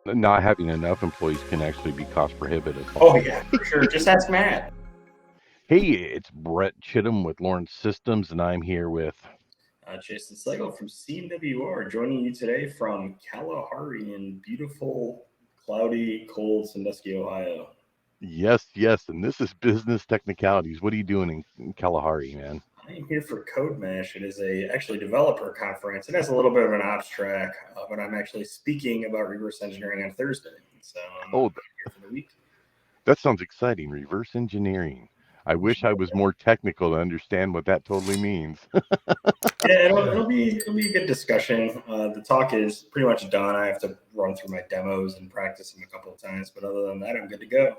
Not having enough employees can actually be cost prohibitive Oh also. yeah, for sure. Just ask Matt. Hey, it's Brett Chittum with Lawrence Systems, and I'm here with. Jason Slagle from CMWR joining you today from Kalahari in beautiful, cloudy, cold Sandusky, Ohio. Yes, yes, and this is Business Technicalities. What are you doing in Kalahari, man? I am here for Code Mash. It is a actually developer conference. It has a little bit of an ops track, but I'm actually speaking about reverse engineering on Thursday. So Oh, I'm here for the week. that sounds exciting. Reverse engineering. I wish I was more technical to understand what that totally means. Yeah, it'll be a good discussion. The talk is pretty much done. I have to run through my demos and practice them a couple of times, but other than that, I'm good to go.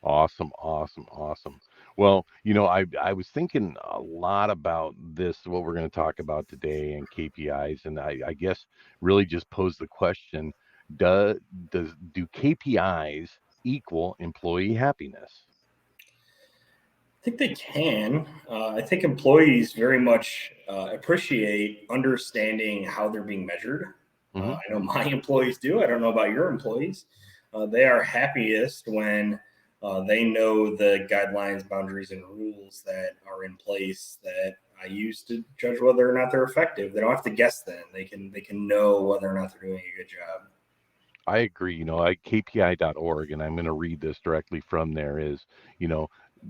Awesome, awesome, awesome. Well, I was thinking a lot about this, what we're going to talk about today, and KPIs, and I guess really just pose the question: Do do KPIs equal employee happiness? I think they can. I think employees very much appreciate understanding how they're being measured. Hmm. I know my employees do. I don't know about your employees. They are happiest when they know the guidelines, boundaries, and rules that are in place that I use to judge whether or not they're effective. They don't have to guess then. They can know whether or not they're doing a good job. I agree. Like KPI.org, and I'm going to read this directly from there. Is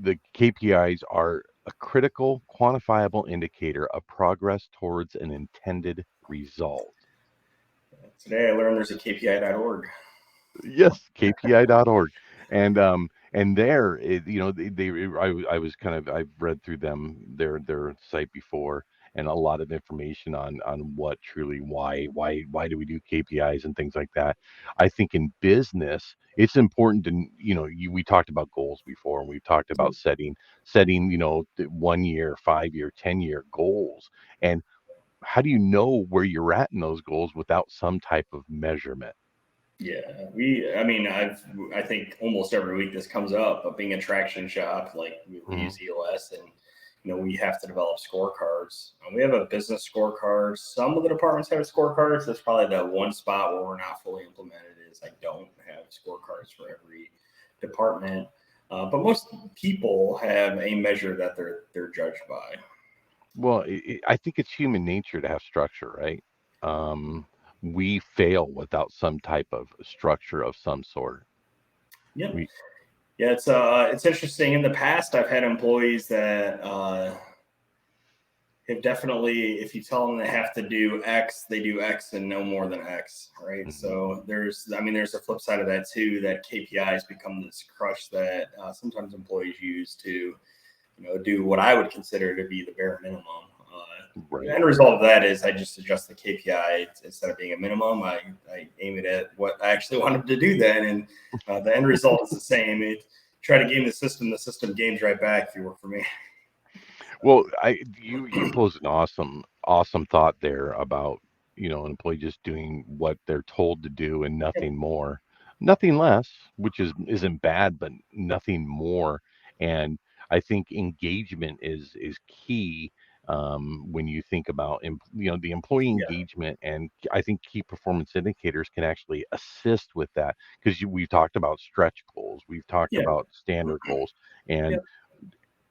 the KPIs are a critical, quantifiable indicator of progress towards an intended result. Today I learned there's a KPI.org. Yes, KPI.org. And there I was kind of I've read through their site before, and a lot of information on what truly why do we do KPIs and things like that. I think in business it's important to we talked about goals before, and we've talked about setting 1 year, 5 year, 10 year goals. And how do you know where you're at in those goals without some type of measurement? Yeah, I think almost every week this comes up, but being a traction shop, like we Hmm. use EOS and, we have to develop scorecards. We have a business scorecard. Some of the departments have scorecards. That's probably the one spot where we're not fully implemented is I don't have scorecards for every department. But most people have a measure that they're judged by. Well, I think it's human nature to have structure, right? We fail without some type of structure of some sort. Yep. We, Yeah, it's interesting. In the past, I've had employees that have definitely, if you tell them they have to do X, they do X and no more than X, right? mhm. So there's a flip side of that too, that KPIs become this crutch that sometimes employees use to, do what I would consider to be the bare minimum. The Right. end result of that is I just adjust the KPI instead of being a minimum. I aim it at what I actually wanted to do then, and the end result is the same. Try to game the system games right back if you work for me. Well, you pose an awesome thought there about an employee just doing what they're told to do and nothing more, nothing less, which isn't bad, but nothing more. And I think engagement is key when you think about the employee Yeah, engagement, and I think key performance indicators can actually assist with that because we've talked about stretch goals, we've talked yeah, about standard goals, yeah, and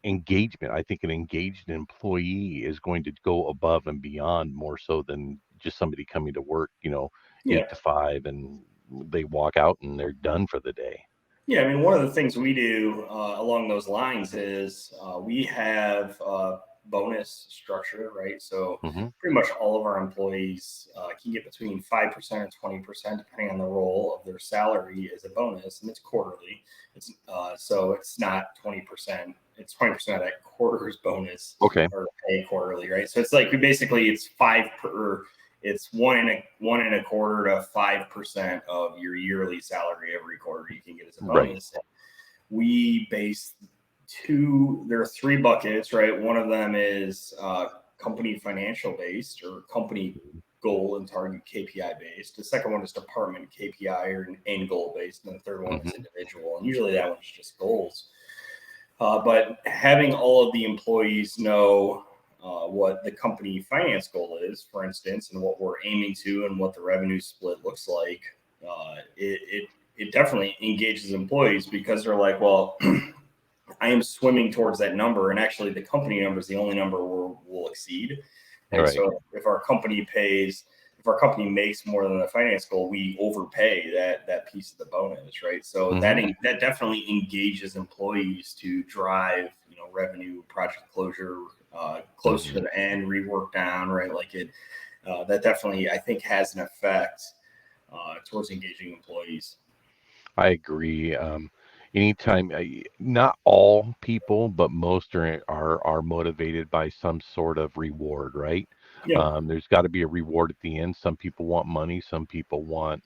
engagement. I think an engaged employee is going to go above and beyond more so than just somebody coming to work, yeah. 8 to 5, and they walk out and they're done for the day. Yeah, I mean, one of the things we do along those lines is we have bonus structure, right? So Hmm. pretty much all of our employees can get between 5% and 20%, depending on the role of their salary, as a bonus, and it's quarterly. So it's not 20%; it's 20% of that quarter's bonus Okay. or pay quarterly, right? So it's like it's five per it's one and a quarter to 5% of your yearly salary every quarter you can get as a Right. bonus. We base there are three buckets, right? One of them is company financial based or company goal and target KPI based. The second one is department KPI or end goal based, and the third one is Hmm. individual. And usually that one's just goals. But having all of the employees know what the company finance goal is, for instance, and what we're aiming to and what the revenue split looks like it definitely engages employees because they're like, well, I am swimming towards that number, and actually, the company number is the only number we'll exceed, right? Right. So if our company makes more than the finance goal, we overpay that piece of the bonus, right? So Hmm. that definitely engages employees to drive, revenue, project closure, closer Hmm. to the end, rework down, right? Like that definitely, I think, has an effect towards engaging employees. I agree. Anytime, not all people, but most are motivated by some sort of reward, right? Yeah, There's got to be a reward at the end. Some people want money, some people want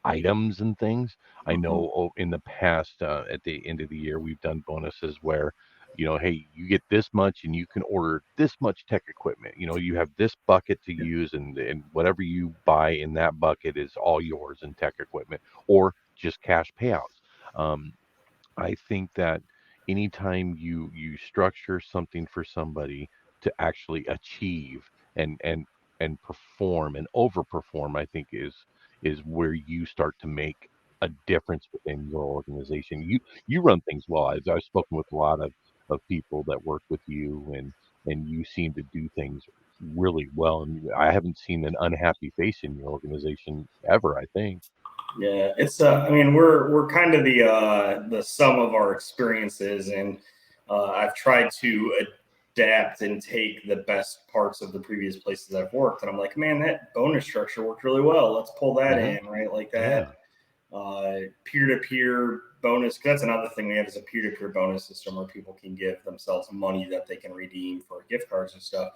items and things. I hmm, know in the past, at the end of the year, we've done bonuses where, hey, you get this much and you can order this much tech equipment. You have this bucket to use, and whatever you buy in that bucket is all yours in tech equipment, or just cash payouts. Um, I think that anytime you structure something for somebody to actually achieve and perform and overperform, I think is where you start to make a difference within your organization. You run things well. I've spoken with a lot of people that work with you, and you seem to do things really well. And I haven't seen an unhappy face in your organization ever, I think. yeah. It's I mean, we're kind of the sum of our experiences, and I've tried to adapt and take the best parts of the previous places I've worked, and I'm like, man, that bonus structure worked really well. Let's pull that Hmm. in, right? Like Yeah. that peer-to-peer bonus. That's another thing we have is a peer-to-peer bonus system where people can give themselves money that they can redeem for gift cards and stuff.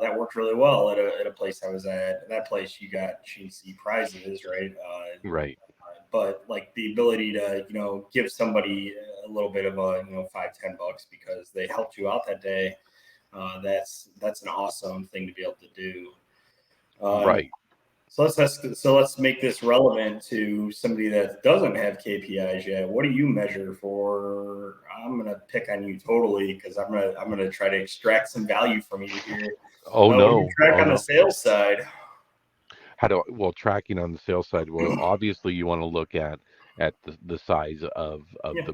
That worked really well at a place I was at. That place you got cheesy prizes, right? Right. But like the ability to give somebody a little bit of a 5-10 bucks because they helped you out that day. That's an awesome thing to be able to do. Uh, Right. so let's make this relevant to somebody that doesn't have KPIs yet. What do you measure for? I'm gonna pick on you totally because I'm gonna try to extract some value from you here. Oh What do you no. track Oh on the no. sales side? Well, tracking on the sales side, well, obviously you want to look at the size of Yeah,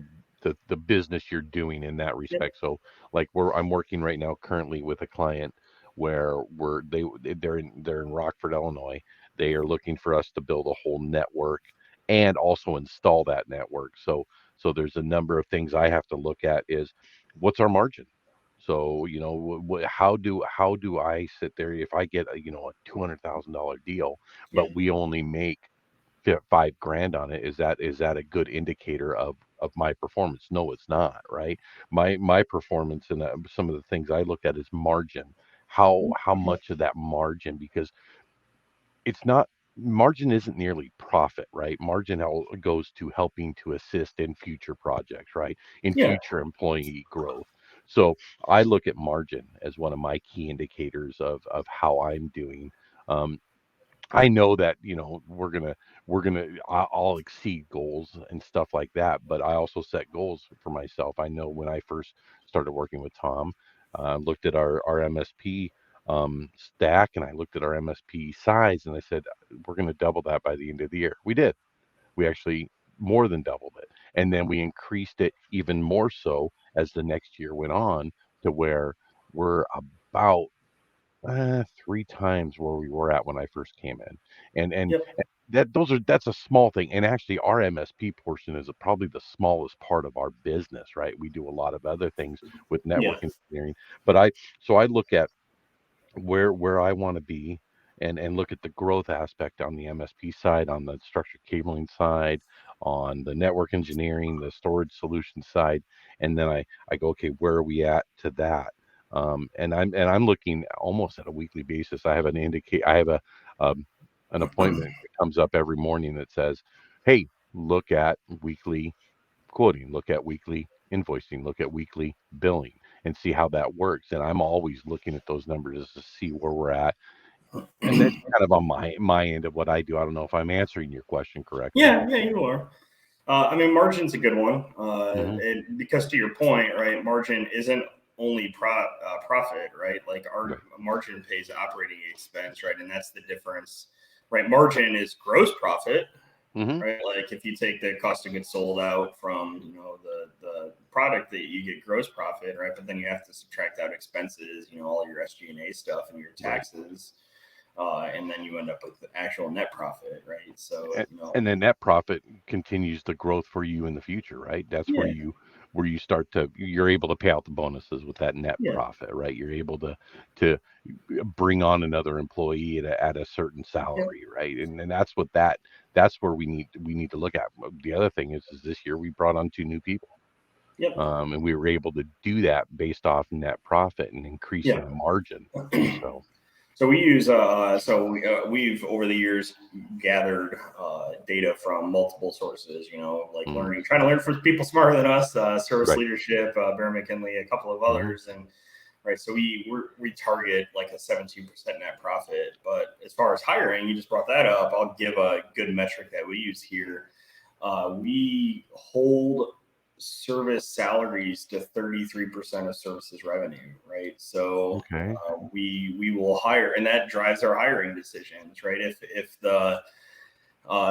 the business you're doing in that yeah, respect. So like I'm working right now currently with a client where they're in Rockford, Illinois. They are looking for us to build a whole network and also install that network. So there's a number of things I have to look at is what's our margin? So, how do I sit there if I get a $200,000 deal, yeah, but we only make 5 grand on it? Is that a good indicator of my performance? No, it's not, right? My performance and some of the things I look at is margin. How much of that margin? Because it's not margin isn't nearly profit, right? Margin goes to helping to assist in future projects, right? In yeah. future employee growth. So I look at margin as one of my key indicators of how I'm doing. Um, I know that I'll exceed goals and stuff like that, but I also set goals for myself. I know when I first started working with Tom, looked at our MSP stack, and I looked at our MSP size, and I said we're going to double that by the end of the year. We did. We actually more than doubled it, and then we increased it even more so as the next year went on to where we're about 3 times where we were at when I first came in, and Yep. that's a small thing. And actually, our MSP portion is probably the smallest part of our business, right? We do a lot of other things with Yeah. network engineering, but I look at where I want to be and look at the growth aspect on the MSP side, on the structured cabling side, on the network engineering, the storage solution side, and then I go, okay, where are we at to that? And I'm looking almost at a weekly basis. I have a um, an appointment that comes up every morning that says, hey, look at weekly quoting, look at weekly invoicing, look at weekly billing, and see how that works. And I'm always looking at those numbers to see where we're at. And that's kind of on my end of what I do. I don't know if I'm answering your question correctly. Yeah, yeah, you are. I mean, margin's a good one, Hmm. because to your point, right? Margin isn't only profit, right? Like our Right. margin pays operating expense, right? And that's the difference, right? Margin is gross profit, Hmm. right? Like if you take the cost of goods sold out from, the product, that you get gross profit, right? But then you have to subtract out expenses, all your SG&A stuff and your Right. taxes, and then you end up with the actual net profit, right? So, And then net profit continues the growth for you in the future, right? That's yeah, where you start to you're able to pay out the bonuses with that net yeah, profit, right? You're able to bring on another employee at a certain yeah, salary, right? And that's where we need to look at. The other thing is this year we brought on two new people. yep, And we were able to do that based off net profit and yeah. increasing the margin. So, So we use we've over the years gathered data from multiple sources. Like mhm, trying to learn from people smarter than us, Service right. Leadership, Bear McKinley, a couple of Hmm. others, and right. So we target like a 17% net profit. But as far as hiring, you just brought that up. I'll give a good metric that we use here. We hold service salaries to 33% of services revenue, right? So Okay. we will hire, and that drives our hiring decisions, right? If the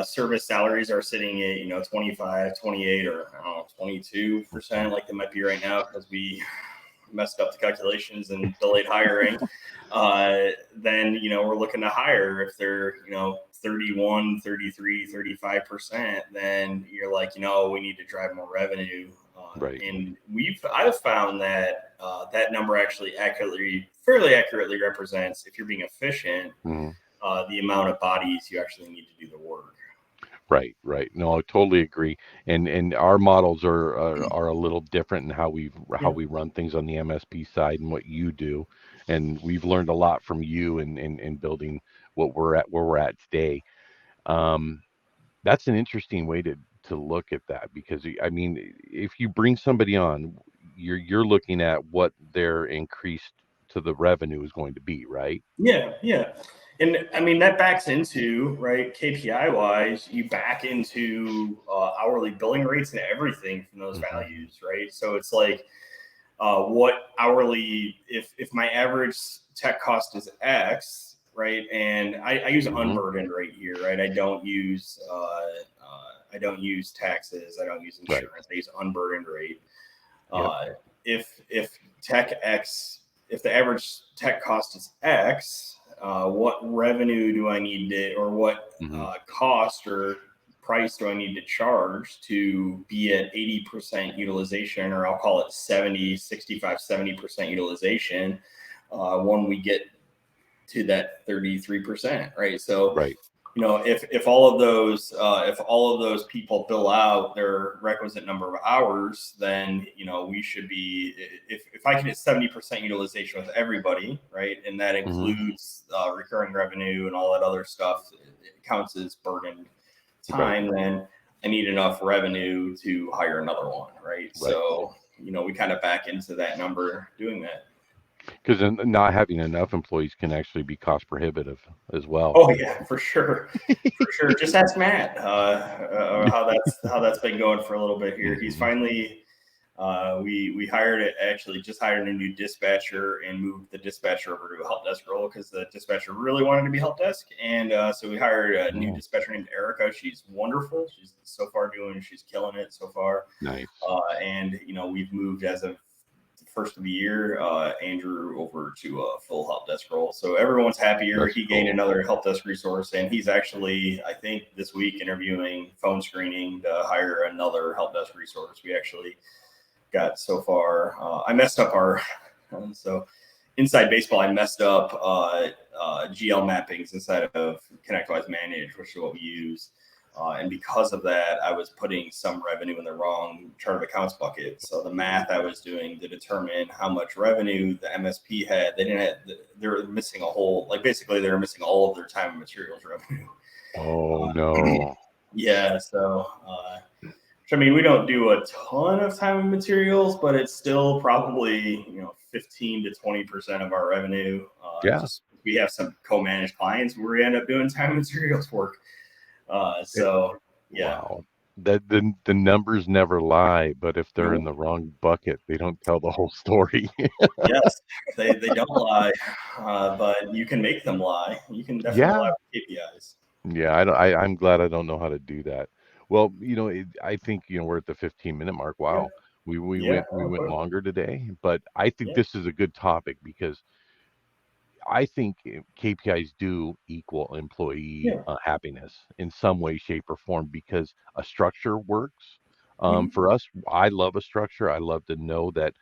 service salaries are sitting at 25, 28, or I don't know, 22%, like they might be right now because we messed up the calculations and delayed hiring, then we're looking to hire. If they're 31, 33, 35%, then you're like, we need to drive more revenue. Right. And I've found that that number actually fairly accurately represents, if you're being efficient, Mhm. the amount of bodies you actually need to do the work. Right, right. No, I totally agree. And our models are a little different in how Yeah. we run things on the MSP side and what you do. And we've learned a lot from you in building what we're at where we're at today. Um, that's an interesting way to look at that because I mean, if you bring somebody on, you're looking at what their increase to the revenue is going to be, right? Yeah, yeah. And I mean, that backs into, right, KPI wise, you back into hourly billing rates and everything from those Hmm. values, right? So it's like, what hourly, if my average tech cost is X, right? And I use Hmm. unburdened rate here, right? I don't use taxes. I don't use Right. insurance. I use unburdened rate. Yep. Uh, if tech X, if the average tech cost is X, what revenue do I need to, or what Hmm. cost or price do I need to charge to be at 80% utilization, or I'll call it 70, 65, 70% utilization, when we get to that 33%, right? So Right. if all of those people bill out their requisite number of hours, then we should be, if I can hit 70% utilization with everybody, right, and that Hmm. includes recurring revenue and all that other stuff, it counts as burdened Right. time, then I need enough revenue to hire another one, right? Right. So we kind of back into that number doing that. Because not having enough employees can actually be cost prohibitive as well. Oh yeah, for sure, for sure. Just ask Matt how that's been going for a little bit here. He's Hmm. finally we hired it, actually just hired a new dispatcher and moved the dispatcher over to a help desk role because the dispatcher really wanted to be help desk, and so we hired a new Oh, dispatcher named Erica. She's wonderful. She's killing it so far. nice. And we've moved as of the first of the year, Andrew over to a full help desk role. So everyone's happier. That's He gained cool. another help desk resource, and he's actually, I think, this week interviewing, phone screening to hire another help desk resource. We actually got so far. I messed up our so inside baseball. I messed up GL mappings inside of ConnectWise Manage, which is what we use. And because of that, I was putting some revenue in the wrong chart of accounts bucket. So the math I was doing to determine how much revenue the MSP had, they were missing a whole, like basically they were missing all of their time and materials revenue. Oh Uh, no. yeah, so I mean, we don't do a ton of time and materials, but it's still probably 15 to 20% of our revenue. Yeah. Just we have some co-managed clients where we end up doing time and materials work. It, So yeah, wow. That the numbers never lie, but if they're in no, the wrong bucket, they don't tell the whole story. yes, they don't lie, but you can make them lie. You can definitely lie Yeah. with KPIs. Yeah, I'm glad I don't know how to do that. Well, I think, we're at the 15-minute mark. Yeah. Wow. We Yeah. went we Oh, went good. longer today, but I think Yeah. this is a good topic because I think KPIs do equal employee Yeah. happiness in some way, shape, or form because a structure works. Hmm. For us, I love a structure. I love to know that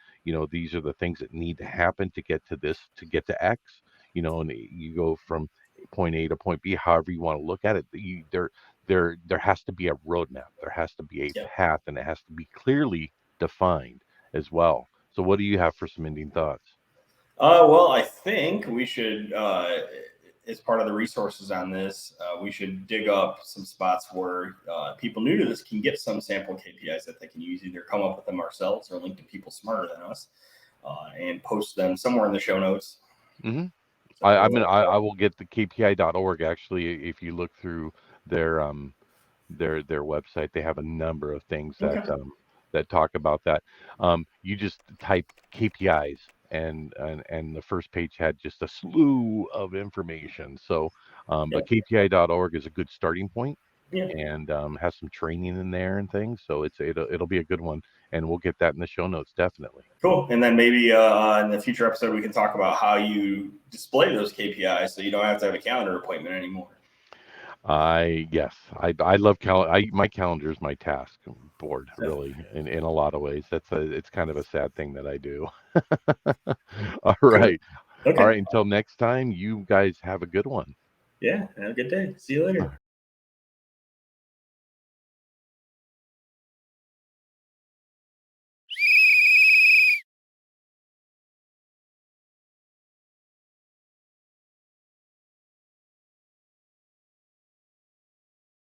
these are the things that need to happen to get to this, to get to X. And you go from point A to point B, however you want to look at it. There has to be a roadmap. There has to be a Yeah. path, and it has to be clearly defined as well. So, what do you have for some ending thoughts? Well, I think we should, as part of the resources on this, we should dig up some spots where people new to this can get some sample KPIs that they can use, either come up with them ourselves or link to people smarter than us, and post them somewhere in the show notes. Hmm. I So, mean, I will get the KPI.org. Actually, if you look through their their website, they have a number of things okay. that talk about that. You just type KPIs, and the first page had just a slew of information. So, Yeah. but KPI.org is a good starting point, Yeah. and has some training in there and things. So it'll be a good one, and we'll get that in the show notes definitely. Cool. And then maybe in the future episode, we can talk about how you display those KPIs so you don't have to have a calendar appointment anymore. I love my calendar is my task board, Definitely. really, in a lot of ways. It's kind of a sad thing that I do. All Cool. right. All Okay. right, until next time, you guys have a good one. Yeah. Have a good day. See you later.